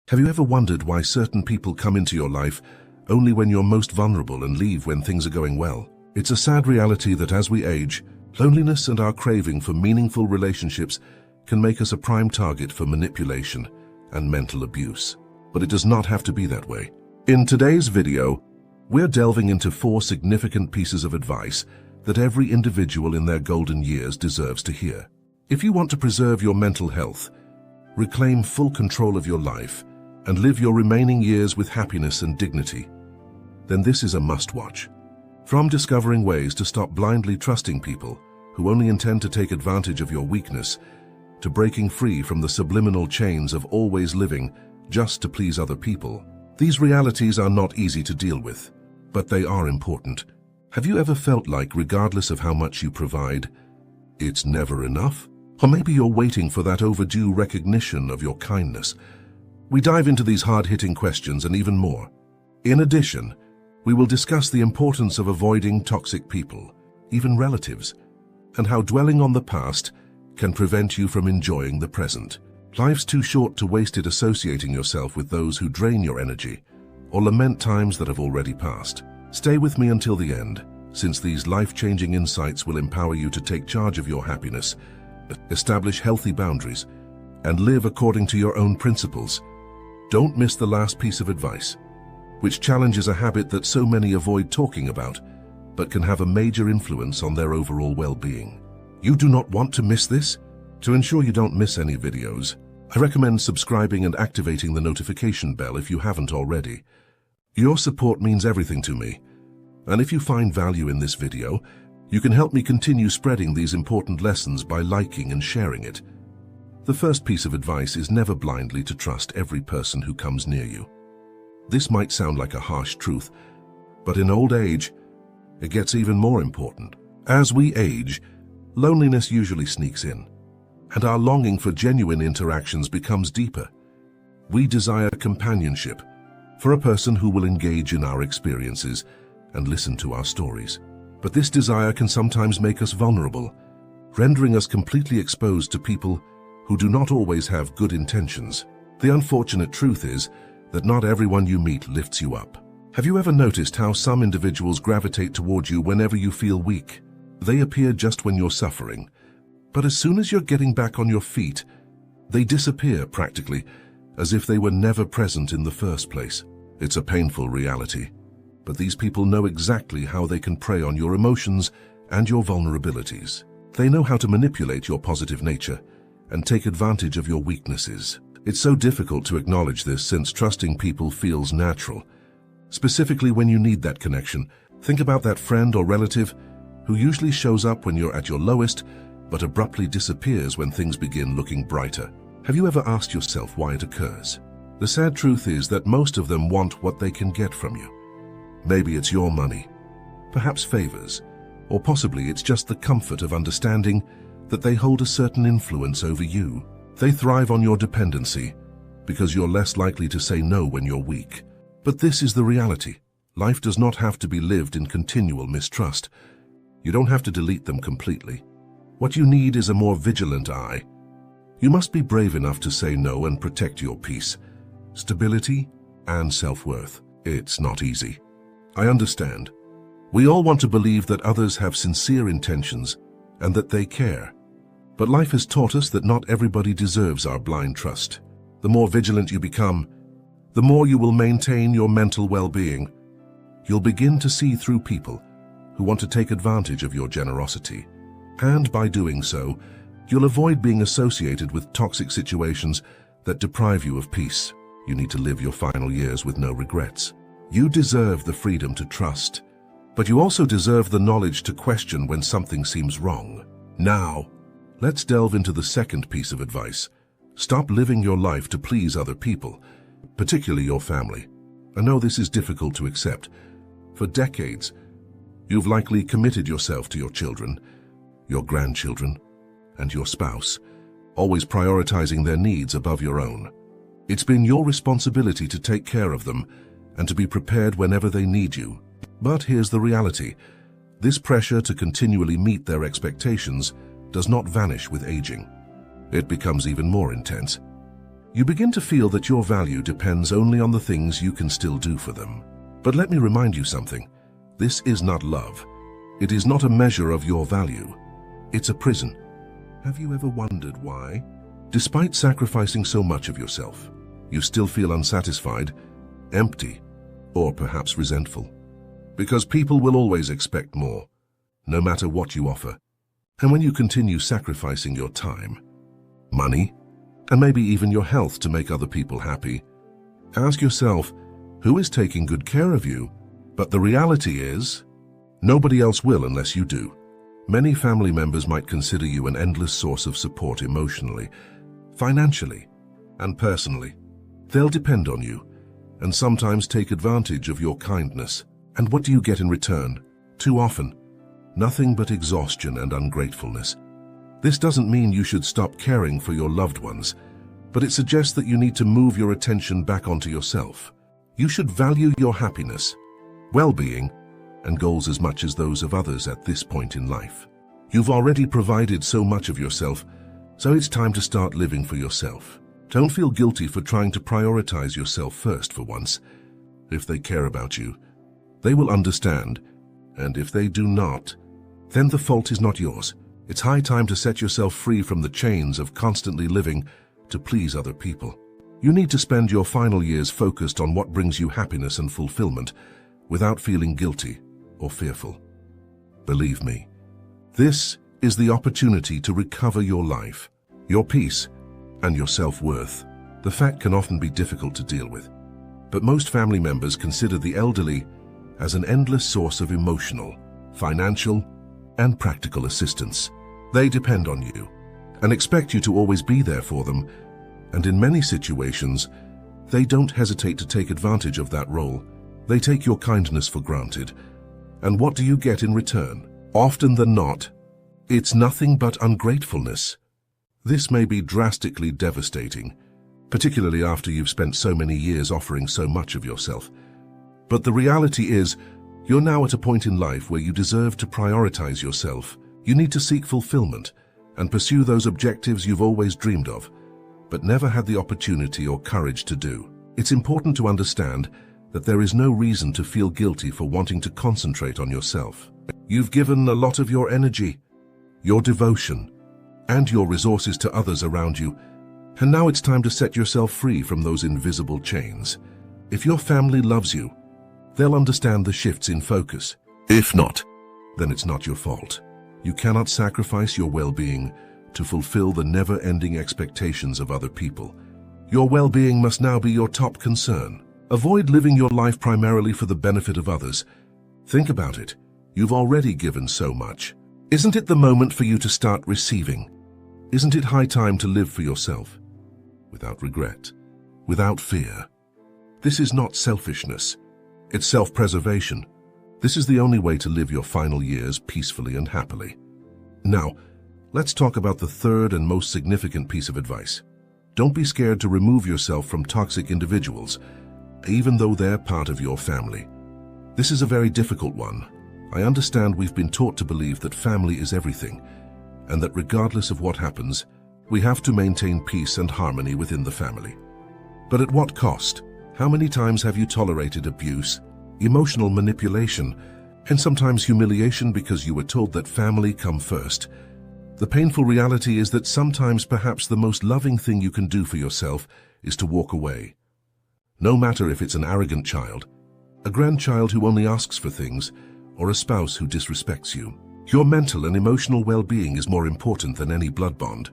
Have you ever wondered why certain people come into your life only when you're most vulnerable and leave when things are going well? It's a sad reality that as we age, loneliness and our craving for meaningful relationships can make us a prime target for manipulation and mental abuse. But it does not have to be that way. In today's video, we're delving into 4 significant pieces of advice that every individual in their golden years deserves to hear. If you want to preserve your mental health, reclaim full control of your life, and live your remaining years with happiness and dignity, then this is a must-watch. From discovering ways to stop blindly trusting people who only intend to take advantage of your weakness, to breaking free from the subliminal chains of always living just to please other people. These realities are not easy to deal with, but they are important. Have you ever felt like, regardless of how much you provide, it's never enough? Or maybe you're waiting for that overdue recognition of your kindness. We dive into these hard-hitting questions and even more. In addition, we will discuss the importance of avoiding toxic people, even relatives, and how dwelling on the past can prevent you from enjoying the present. Life's too short to waste it associating yourself with those who drain your energy or lament times that have already passed. Stay with me until the end, since these life-changing insights will empower you to take charge of your happiness, establish healthy boundaries, and live according to your own principles. Don't miss the last piece of advice, which challenges a habit that so many avoid talking about, but can have a major influence on their overall well-being. You do not want to miss this? To ensure you don't miss any videos, I recommend subscribing and activating the notification bell if you haven't already. Your support means everything to me, and if you find value in this video, you can help me continue spreading these important lessons by liking and sharing it. The first piece of advice is never blindly to trust every person who comes near you. This might sound like a harsh truth, but in old age, it gets even more important. As we age, loneliness usually sneaks in, and our longing for genuine interactions becomes deeper. We desire companionship, for a person who will engage in our experiences and listen to our stories. But this desire can sometimes make us vulnerable, rendering us completely exposed to people who do not always have good intentions. The unfortunate truth is that not everyone you meet lifts you up. Have you ever noticed how some individuals gravitate towards you whenever you feel weak? They appear just when you're suffering, but as soon as you're getting back on your feet, they disappear practically, as if they were never present in the first place. It's a painful reality, but these people know exactly how they can prey on your emotions and your vulnerabilities. They know how to manipulate your positive nature and take advantage of your weaknesses. It's so difficult to acknowledge this since trusting people feels natural. Specifically when you need that connection, think about that friend or relative who usually shows up when you're at your lowest, but abruptly disappears when things begin looking brighter. Have you ever asked yourself why it occurs? The sad truth is that most of them want what they can get from you. Maybe it's your money, perhaps favors, or possibly it's just the comfort of understanding that they hold a certain influence over you. They thrive on your dependency because you're less likely to say no when you're weak. But this is the reality. Life does not have to be lived in continual mistrust. You don't have to delete them completely. What you need is a more vigilant eye. You must be brave enough to say no and protect your peace, stability, and self-worth. It's not easy. I understand. We all want to believe that others have sincere intentions and that they care. But life has taught us that not everybody deserves our blind trust. The more vigilant you become, the more you will maintain your mental well-being. You'll begin to see through people who want to take advantage of your generosity. And by doing so, you'll avoid being associated with toxic situations that deprive you of peace. You need to live your final years with no regrets. You deserve the freedom to trust, but you also deserve the knowledge to question when something seems wrong. Now, let's delve into the second piece of advice. Stop living your life to please other people, particularly your family. I know this is difficult to accept. For decades, you've likely committed yourself to your children, your grandchildren, and your spouse, always prioritizing their needs above your own. It's been your responsibility to take care of them and to be prepared whenever they need you. But here's the reality. This pressure to continually meet their expectations does not vanish with aging. It becomes even more intense. You begin to feel that your value depends only on the things you can still do for them. But let me remind you something. This is not love. It is not a measure of your value. It's a prison. Have you ever wondered why? Despite sacrificing so much of yourself, you still feel unsatisfied, empty, or perhaps resentful. Because people will always expect more, no matter what you offer. And when you continue sacrificing your time, money, and maybe even your health to make other people happy, ask yourself, who is taking good care of you? But the reality is, nobody else will unless you do. Many family members might consider you an endless source of support emotionally, financially, and personally. They'll depend on you, and sometimes take advantage of your kindness. And what do you get in return? Too often, nothing but exhaustion and ungratefulness. This doesn't mean you should stop caring for your loved ones, but it suggests that you need to move your attention back onto yourself. You should value your happiness, well-being, and goals as much as those of others at this point in life. You've already provided so much of yourself, so it's time to start living for yourself. Don't feel guilty for trying to prioritize yourself first for once. If they care about you, they will understand, and if they do not, then the fault is not yours. It's high time to set yourself free from the chains of constantly living to please other people. You need to spend your final years focused on what brings you happiness and fulfillment without feeling guilty or fearful. Believe me, this is the opportunity to recover your life, your peace, and your self-worth. The fact can often be difficult to deal with, but most family members consider the elderly as an endless source of emotional, financial, and practical assistance. They depend on you and expect you to always be there for them, and in many situations, they don't hesitate to take advantage of that role. They take your kindness for granted. And what do you get in return? Often than not, it's nothing but ungratefulness. This may be drastically devastating, particularly after you've spent so many years offering so much of yourself. But the reality is, you're now at a point in life where you deserve to prioritize yourself. You need to seek fulfillment and pursue those objectives you've always dreamed of, but never had the opportunity or courage to do. It's important to understand that there is no reason to feel guilty for wanting to concentrate on yourself. You've given a lot of your energy, your devotion, and your resources to others around you, and now it's time to set yourself free from those invisible chains. If your family loves you, they'll understand the shifts in focus. If not, then it's not your fault. You cannot sacrifice your well-being to fulfill the never-ending expectations of other people. Your well-being must now be your top concern. Avoid living your life primarily for the benefit of others. Think about it. You've already given so much. Isn't it the moment for you to start receiving? Isn't it high time to live for yourself? Without regret, without fear. This is not selfishness. It's self-preservation. This is the only way to live your final years peacefully and happily. Now, let's talk about the third and most significant piece of advice. Don't be scared to remove yourself from toxic individuals, even though they're part of your family. This is a very difficult one. I understand we've been taught to believe that family is everything, and that regardless of what happens, we have to maintain peace and harmony within the family. But at what cost? How many times have you tolerated abuse, emotional manipulation, and sometimes humiliation because you were told that family come first? The painful reality is that sometimes perhaps the most loving thing you can do for yourself is to walk away. No matter if it's an arrogant child, a grandchild who only asks for things, or a spouse who disrespects you. Your mental and emotional well-being is more important than any blood bond.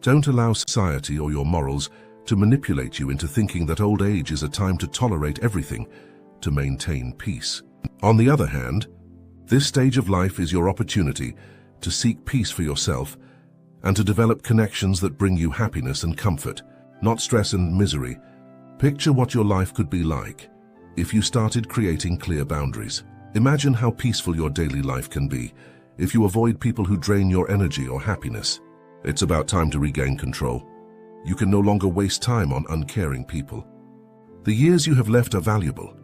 Don't allow society or your morals to manipulate you into thinking that old age is a time to tolerate everything, to maintain peace. On the other hand, this stage of life is your opportunity to seek peace for yourself and to develop connections that bring you happiness and comfort, not stress and misery. Picture what your life could be like if you started creating clear boundaries. Imagine how peaceful your daily life can be if you avoid people who drain your energy or happiness. It's about time to regain control. You can no longer waste time on uncaring people. The years you have left are valuable,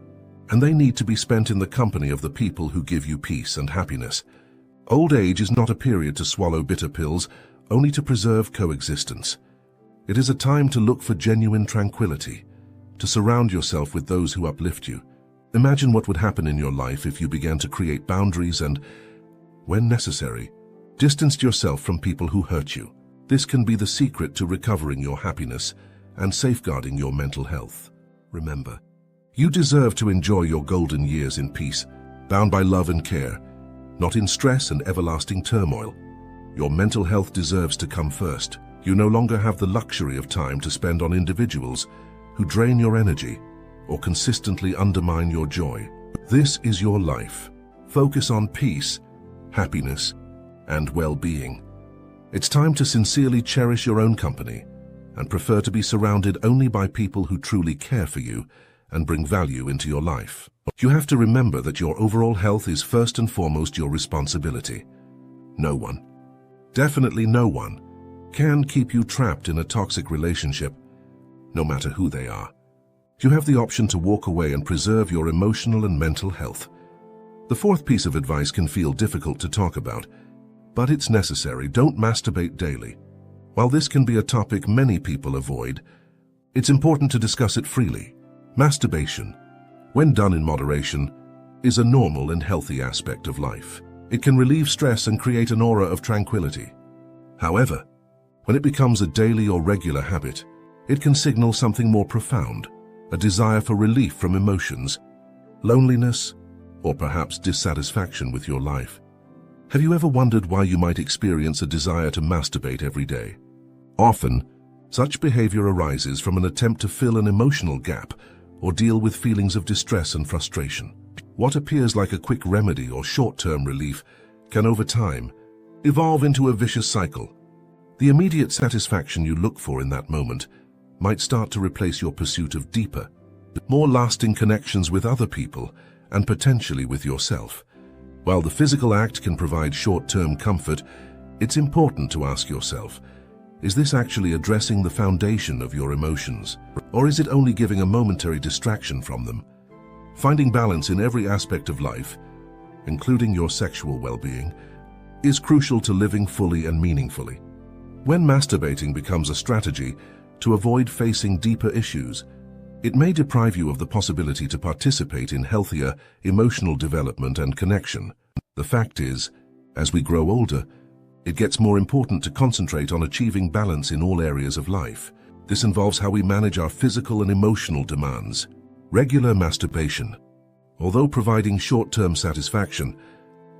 and they need to be spent in the company of the people who give you peace and happiness. Old age is not a period to swallow bitter pills, only to preserve coexistence. It is a time to look for genuine tranquility, to surround yourself with those who uplift you. Imagine what would happen in your life if you began to create boundaries and, when necessary, distanced yourself from people who hurt you. This can be the secret to recovering your happiness and safeguarding your mental health. Remember, you deserve to enjoy your golden years in peace, bound by love and care, not in stress and everlasting turmoil. Your mental health deserves to come first. You no longer have the luxury of time to spend on individuals who drain your energy or consistently undermine your joy. This is your life. Focus on peace, happiness, and well-being. It's time to sincerely cherish your own company and prefer to be surrounded only by people who truly care for you and bring value into your life. You have to remember that your overall health is first and foremost your responsibility. No one, definitely no one, can keep you trapped in a toxic relationship, no matter who they are. You have the option to walk away and preserve your emotional and mental health. The fourth piece of advice can feel difficult to talk about, but it's necessary. Don't masturbate daily. While this can be a topic many people avoid, it's important to discuss it freely. Masturbation, when done in moderation, is a normal and healthy aspect of life. It can relieve stress and create an aura of tranquility. However, when it becomes a daily or regular habit, it can signal something more profound, a desire for relief from emotions, loneliness, or perhaps dissatisfaction with your life. Have you ever wondered why you might experience a desire to masturbate every day? Often, such behavior arises from an attempt to fill an emotional gap or deal with feelings of distress and frustration. What appears like a quick remedy or short-term relief can, over time, evolve into a vicious cycle. The immediate satisfaction you look for in that moment might start to replace your pursuit of deeper, more lasting connections with other people and potentially with yourself. While the physical act can provide short-term comfort, it's important to ask yourself, is this actually addressing the foundation of your emotions, or is it only giving a momentary distraction from them? Finding balance in every aspect of life, including your sexual well-being, is crucial to living fully and meaningfully. When masturbating becomes a strategy to avoid facing deeper issues, it may deprive you of the possibility to participate in healthier emotional development and connection. The fact is, as we grow older, it gets more important to concentrate on achieving balance in all areas of life. This involves how we manage our physical and emotional demands. Regular masturbation, although providing short-term satisfaction,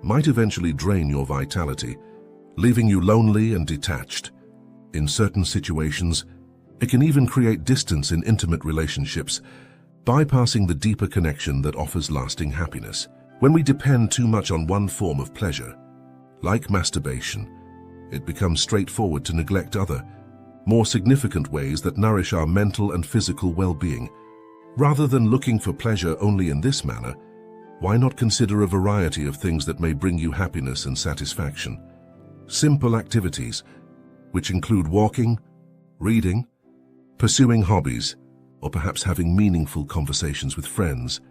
might eventually drain your vitality, leaving you lonely and detached. In certain situations, it can even create distance in intimate relationships, bypassing the deeper connection that offers lasting happiness. When we depend too much on one form of pleasure, like masturbation, it becomes straightforward to neglect other, more significant ways that nourish our mental and physical well-being. Rather than looking for pleasure only in this manner, why not consider a variety of things that may bring you happiness and satisfaction? Simple activities, which include walking, reading, pursuing hobbies, or perhaps having meaningful conversations with friends,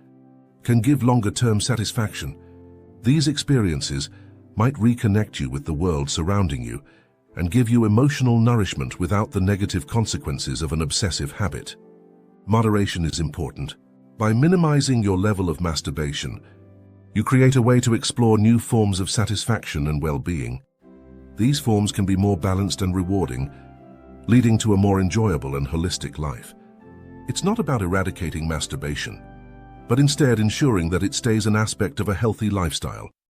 can give longer-term satisfaction. These experiences might reconnect you with the world surrounding you and give you emotional nourishment without the negative consequences of an obsessive habit. Moderation is important. By minimizing your level of masturbation, you create a way to explore new forms of satisfaction and well-being. These forms can be more balanced and rewarding, leading to a more enjoyable and holistic life. It's not about eradicating masturbation, but instead ensuring that it stays an aspect of a healthy lifestyle.